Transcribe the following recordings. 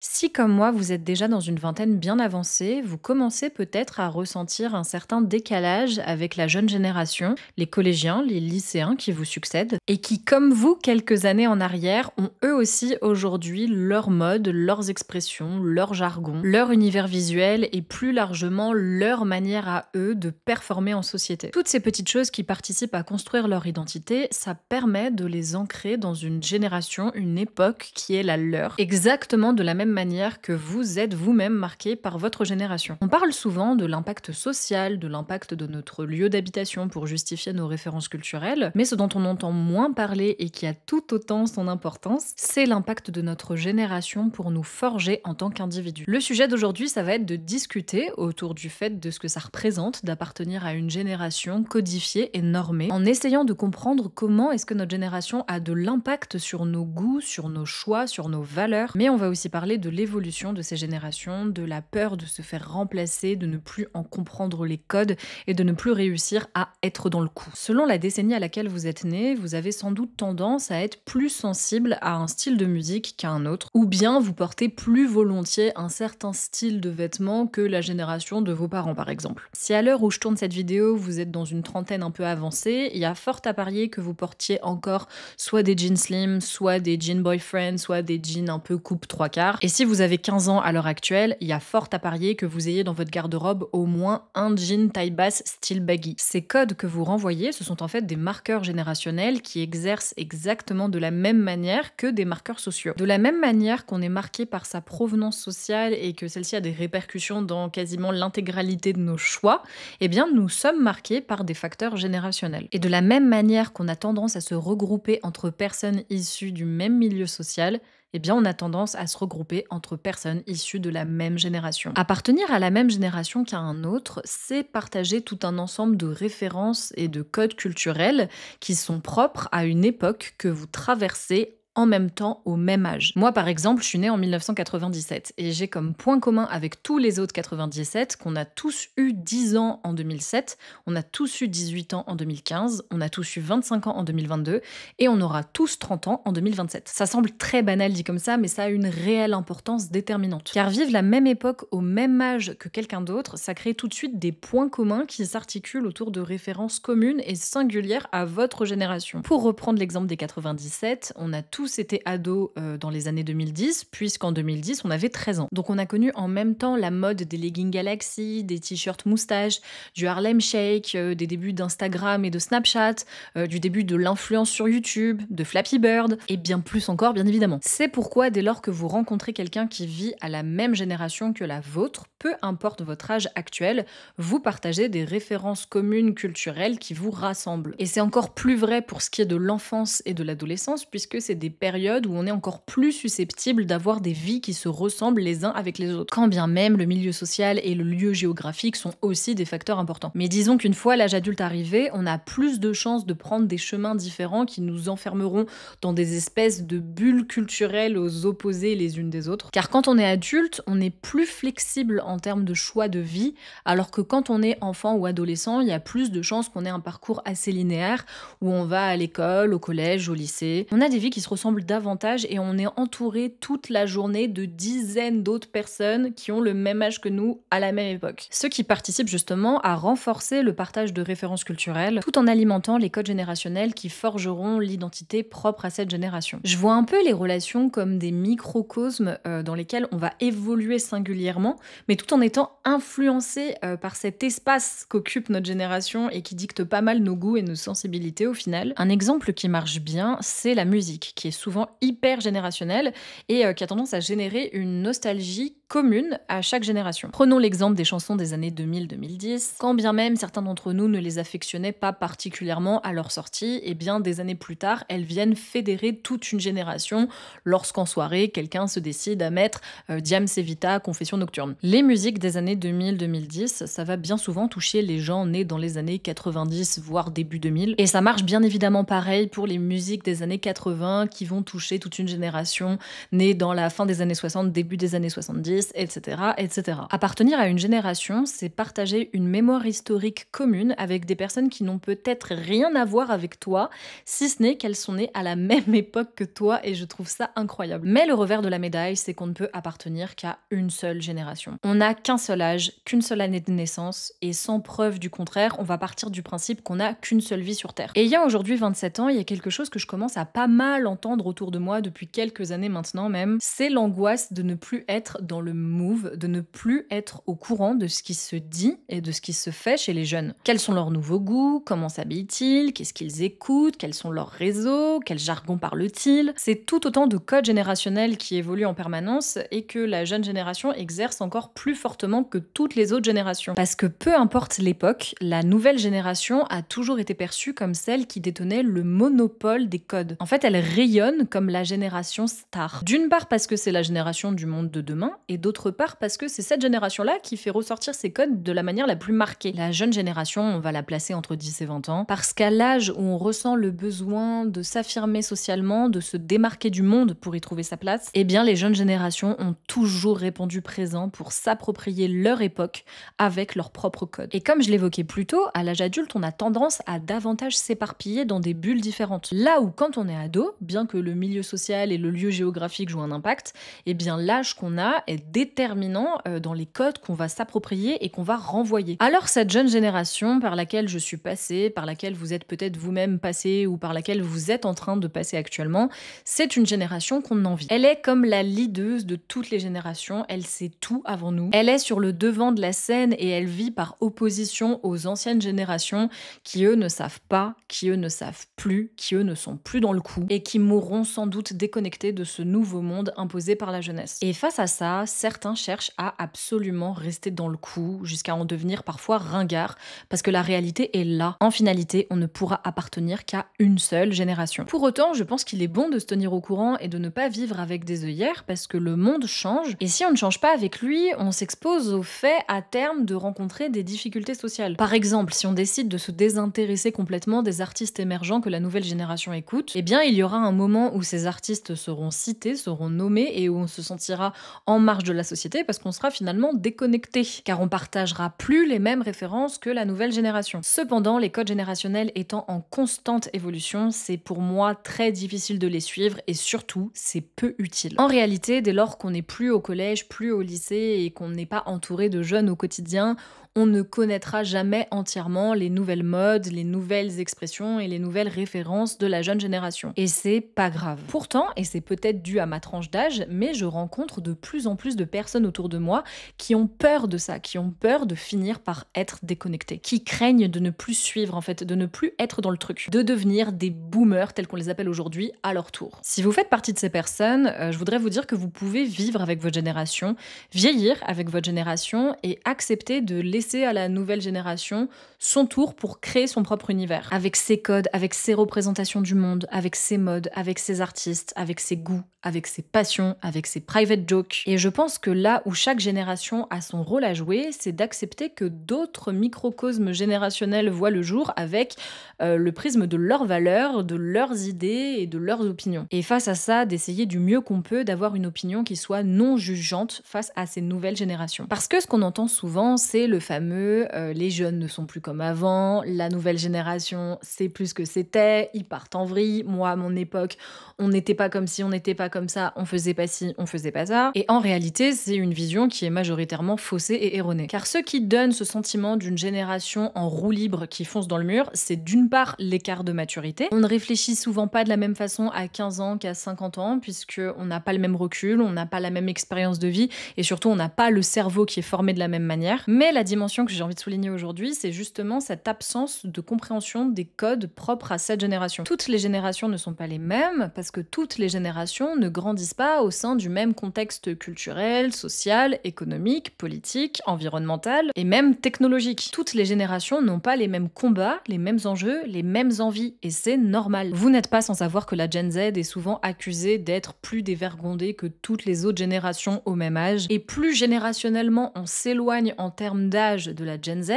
Si, comme moi, vous êtes déjà dans une vingtaine bien avancée, vous commencez peut-être à ressentir un certain décalage avec la jeune génération, les collégiens, les lycéens qui vous succèdent, et qui, comme vous, quelques années en arrière, ont eux aussi aujourd'hui leur mode, leurs expressions, leur jargon, leur univers visuel et plus largement leur manière à eux de performer en société. Toutes ces petites choses qui participent à construire leur identité, ça permet de les ancrer dans une génération, une époque qui est la leur, exactement de la même manière que vous êtes vous-même marqué par votre génération. On parle souvent de l'impact social, de l'impact de notre lieu d'habitation pour justifier nos références culturelles, mais ce dont on entend moins parler et qui a tout autant son importance, c'est l'impact de notre génération pour nous forger en tant qu'individus. Le sujet d'aujourd'hui, ça va être de discuter autour du fait de ce que ça représente d'appartenir à une génération codifiée et normée, en essayant de comprendre comment est-ce que notre génération a de l'impact sur nos goûts, sur nos choix, sur nos valeurs, mais on va aussi parler de l'évolution de ces générations, de la peur de se faire remplacer, de ne plus en comprendre les codes et de ne plus réussir à être dans le coup. Selon la décennie à laquelle vous êtes né, vous avez sans doute tendance à être plus sensible à un style de musique qu'à un autre, ou bien vous portez plus volontiers un certain style de vêtements que la génération de vos parents par exemple. Si à l'heure où je tourne cette vidéo, vous êtes dans une trentaine un peu avancée, il y a fort à parier que vous portiez encore soit des jeans slim, soit des jeans boyfriend, soit des jeans un peu coupe trois quarts. Et si vous avez 15 ans à l'heure actuelle, il y a fort à parier que vous ayez dans votre garde-robe au moins un jean taille basse style baggy. Ces codes que vous renvoyez, ce sont en fait des marqueurs générationnels qui exercent exactement de la même manière que des marqueurs sociaux. De la même manière qu'on est marqué par sa provenance sociale et que celle-ci a des répercussions dans quasiment l'intégralité de nos choix, eh bien nous sommes marqués par des facteurs générationnels. Et de la même manière qu'on a tendance à se regrouper entre personnes issues du même milieu social, eh bien on a tendance à se regrouper entre personnes issues de la même génération. Appartenir à la même génération qu'à un autre, c'est partager tout un ensemble de références et de codes culturels qui sont propres à une époque que vous traversez en même temps au même âge. Moi par exemple, je suis née en 1997 et j'ai comme point commun avec tous les autres 97 qu'on a tous eu 10 ans en 2007, on a tous eu 18 ans en 2015, on a tous eu 25 ans en 2022 et on aura tous 30 ans en 2027. Ça semble très banal dit comme ça, mais ça a une réelle importance déterminante. Car vivre la même époque au même âge que quelqu'un d'autre, ça crée tout de suite des points communs qui s'articulent autour de références communes et singulières à votre génération. Pour reprendre l'exemple des 97, on a tous été ados dans les années 2010, puisqu'en 2010, on avait 13 ans. Donc on a connu en même temps la mode des leggings Galaxy, des t-shirts moustaches, du Harlem Shake, des débuts d'Instagram et de Snapchat, du début de l'influence sur YouTube, de Flappy Bird, et bien plus encore, bien évidemment. C'est pourquoi, dès lors que vous rencontrez quelqu'un qui vit à la même génération que la vôtre, peu importe votre âge actuel, vous partagez des références communes culturelles qui vous rassemblent. Et c'est encore plus vrai pour ce qui est de l'enfance et de l'adolescence, puisque c'est des périodes où on est encore plus susceptible d'avoir des vies qui se ressemblent les uns avec les autres. Quand bien même le milieu social et le lieu géographique sont aussi des facteurs importants. Mais disons qu'une fois l'âge adulte arrivé, on a plus de chances de prendre des chemins différents qui nous enfermeront dans des espèces de bulles culturelles aux opposés les unes des autres. Car quand on est adulte, on est plus flexible en termes de choix de vie, alors que quand on est enfant ou adolescent, il y a plus de chances qu'on ait un parcours assez linéaire, où on va à l'école, au collège, au lycée. On a des vies qui se ressemblent davantage et on est entouré toute la journée de dizaines d'autres personnes qui ont le même âge que nous à la même époque. Ce qui participe justement à renforcer le partage de références culturelles, tout en alimentant les codes générationnels qui forgeront l'identité propre à cette génération. Je vois un peu les relations comme des microcosmes dans lesquels on va évoluer singulièrement, mais tout en étant influencé par cet espace qu'occupe notre génération et qui dicte pas mal nos goûts et nos sensibilités au final. Un exemple qui marche bien, c'est la musique, qui est souvent hyper générationnelle et qui a tendance à générer une nostalgie commune à chaque génération. Prenons l'exemple des chansons des années 2000-2010. Quand bien même certains d'entre nous ne les affectionnaient pas particulièrement à leur sortie, et bien des années plus tard, elles viennent fédérer toute une génération lorsqu'en soirée, quelqu'un se décide à mettre Diams Evita, Confession nocturne. Les musiques des années 2000-2010, ça va bien souvent toucher les gens nés dans les années 90, voire début 2000. Et ça marche bien évidemment pareil pour les musiques des années 80 qui vont toucher toute une génération née dans la fin des années 60, début des années 70, etc., etc. Appartenir à une génération, c'est partager une mémoire historique commune avec des personnes qui n'ont peut-être rien à voir avec toi, si ce n'est qu'elles sont nées à la même époque que toi, et je trouve ça incroyable. Mais le revers de la médaille, c'est qu'on ne peut appartenir qu'à une seule génération. On n'a qu'un seul âge, qu'une seule année de naissance, et sans preuve du contraire, on va partir du principe qu'on n'a qu'une seule vie sur Terre. Et ayant aujourd'hui 27 ans, il y a quelque chose que je commence à pas mal entendre autour de moi depuis quelques années maintenant même, c'est l'angoisse de ne plus être dans le move, de ne plus être au courant de ce qui se dit et de ce qui se fait chez les jeunes. Quels sont leurs nouveaux goûts, comment s'habillent-ils, qu'est-ce qu'ils écoutent, quels sont leurs réseaux, quel jargon parlent-ils. C'est tout autant de codes générationnels qui évoluent en permanence et que la jeune génération exerce encore plus fortement que toutes les autres générations. Parce que peu importe l'époque, la nouvelle génération a toujours été perçue comme celle qui détenait le monopole des codes. En fait, elle rayonne comme la génération star. D'une part parce que c'est la génération du monde de demain, et d'autre part parce que c'est cette génération-là qui fait ressortir ses codes de la manière la plus marquée. La jeune génération, on va la placer entre 10 et 20 ans, parce qu'à l'âge où on ressent le besoin de s'affirmer socialement, de se démarquer du monde pour y trouver sa place, eh bien les jeunes générations ont toujours répondu présent pour s'approprier leur époque avec leurs propres codes. Et comme je l'évoquais plus tôt, à l'âge adulte, on a tendance à davantage s'éparpiller dans des bulles différentes. Là où quand on est ado, bien que le milieu social et le lieu géographique jouent un impact, eh bien l'âge qu'on a est déterminant dans les codes qu'on va s'approprier et qu'on va renvoyer. Alors cette jeune génération par laquelle je suis passée, par laquelle vous êtes peut-être vous-même passé ou par laquelle vous êtes en train de passer actuellement, c'est une génération qu'on envie. Elle est comme la leaduse de toutes les générations, elle sait tout avant nous. Elle est sur le devant de la scène et elle vit par opposition aux anciennes générations qui eux ne savent pas, qui eux ne savent plus, qui eux ne sont plus dans le coup et qui mourront sans doute déconnectés de ce nouveau monde imposé par la jeunesse. Et face à ça, certains cherchent à absolument rester dans le coup jusqu'à en devenir parfois ringards parce que la réalité est là. En finalité, on ne pourra appartenir qu'à une seule génération. Pour autant, je pense qu'il est bon de se tenir au courant et de ne pas vivre avec des œillères parce que le monde change et si on ne change pas avec lui, on s'expose au fait à terme de rencontrer des difficultés sociales. Par exemple, si on décide de se désintéresser complètement des artistes émergents que la nouvelle génération écoute, eh bien il y aura un moment où ces artistes seront cités, seront nommés et où on se sentira en marge de la société parce qu'on sera finalement déconnecté, car on partagera plus les mêmes références que la nouvelle génération. Cependant, les codes générationnels étant en constante évolution, c'est pour moi très difficile de les suivre et surtout, c'est peu utile. En réalité, dès lors qu'on n'est plus au collège, plus au lycée et qu'on n'est pas entouré de jeunes au quotidien, on ne connaîtra jamais entièrement les nouvelles modes, les nouvelles expressions et les nouvelles références de la jeune génération. Et c'est pas grave. Pourtant, et c'est peut-être dû à ma tranche d'âge, mais je rencontre de plus en plus de personnes autour de moi qui ont peur de ça, qui ont peur de finir par être déconnectées, qui craignent de ne plus suivre en fait, de ne plus être dans le truc, de devenir des boomers tels qu'on les appelle aujourd'hui à leur tour. Si vous faites partie de ces personnes, je voudrais vous dire que vous pouvez vivre avec votre génération, vieillir avec votre génération et accepter de laisser à la nouvelle génération son tour pour créer son propre univers, avec ses codes, avec ses représentations du monde, avec ses modes, avec ses artistes, avec ses goûts, avec ses passions, avec ses private jokes. Et je pense que là où chaque génération a son rôle à jouer, c'est d'accepter que d'autres microcosmes générationnels voient le jour avec le prisme de leurs valeurs, de leurs idées et de leurs opinions. Et face à ça, d'essayer du mieux qu'on peut d'avoir une opinion qui soit non jugeante face à ces nouvelles générations. Parce que ce qu'on entend souvent, c'est le fameux les jeunes ne sont plus comme avant, la nouvelle génération c'est plus ce que c'était, ils partent en vrille, moi à mon époque on n'était pas comme ci, on n'était pas comme ça, on faisait pas ci, on faisait pas ça. Et en réalité, c'est une vision qui est majoritairement faussée et erronée. Car ce qui donne ce sentiment d'une génération en roue libre qui fonce dans le mur, c'est d'une part l'écart de maturité. On ne réfléchit souvent pas de la même façon à 15 ans qu'à 50 ans, puisqu'on n'a pas le même recul, on n'a pas la même expérience de vie, et surtout on n'a pas le cerveau qui est formé de la même manière. Mais la dimension que j'ai envie de souligner aujourd'hui, c'est justement cette absence de compréhension des codes propres à cette génération. Toutes les générations ne sont pas les mêmes, parce que toutes les générations ne grandissent pas au sein du même contexte culturel, social, économique, politique, environnemental et même technologique. Toutes les générations n'ont pas les mêmes combats, les mêmes enjeux, les mêmes envies, et c'est normal. Vous n'êtes pas sans savoir que la Gen Z est souvent accusée d'être plus dévergondée que toutes les autres générations au même âge, et plus générationnellement on s'éloigne en termes d'âge l'âge de la Gen Z,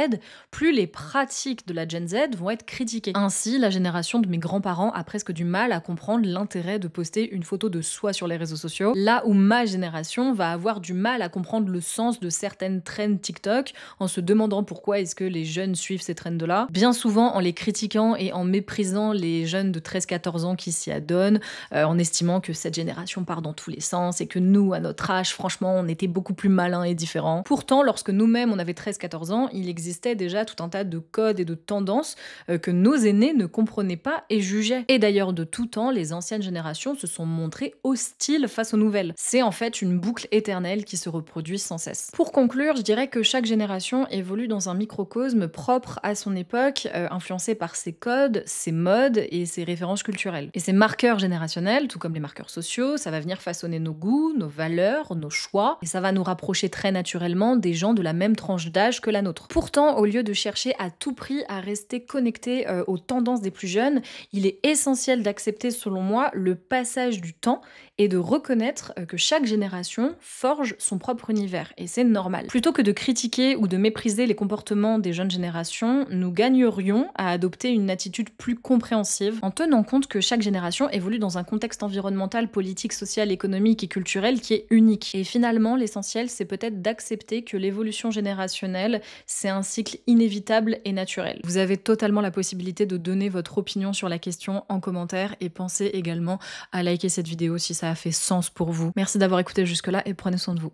plus les pratiques de la Gen Z vont être critiquées. Ainsi, la génération de mes grands-parents a presque du mal à comprendre l'intérêt de poster une photo de soi sur les réseaux sociaux, là où ma génération va avoir du mal à comprendre le sens de certaines trends TikTok en se demandant pourquoi est-ce que les jeunes suivent ces trends-là, bien souvent en les critiquant et en méprisant les jeunes de 13-14 ans qui s'y adonnent, en estimant que cette génération part dans tous les sens et que nous, à notre âge, franchement, on était beaucoup plus malins et différents. Pourtant, lorsque nous-mêmes on avait 13-14 ans, il existait déjà tout un tas de codes et de tendances que nos aînés ne comprenaient pas et jugeaient. Et d'ailleurs, de tout temps, les anciennes générations se sont montrées hostiles face aux nouvelles. C'est en fait une boucle éternelle qui se reproduit sans cesse. Pour conclure, je dirais que chaque génération évolue dans un microcosme propre à son époque, influencé par ses codes, ses modes et ses références culturelles. Et ces marqueurs générationnels, tout comme les marqueurs sociaux, ça va venir façonner nos goûts, nos valeurs, nos choix, et ça va nous rapprocher très naturellement des gens de la même tranche d'âge que la nôtre. Pourtant, au lieu de chercher à tout prix à rester connecté aux tendances des plus jeunes, il est essentiel d'accepter, selon moi, le passage du temps et de reconnaître que chaque génération forge son propre univers, et c'est normal. Plutôt que de critiquer ou de mépriser les comportements des jeunes générations, nous gagnerions à adopter une attitude plus compréhensive en tenant compte que chaque génération évolue dans un contexte environnemental, politique, social, économique et culturel qui est unique. Et finalement, l'essentiel, c'est peut-être d'accepter que l'évolution générationnelle, c'est un cycle inévitable et naturel. Vous avez totalement la possibilité de donner votre opinion sur la question en commentaire et pensez également à liker cette vidéo si ça a fait sens pour vous. Merci d'avoir écouté jusque-là et prenez soin de vous.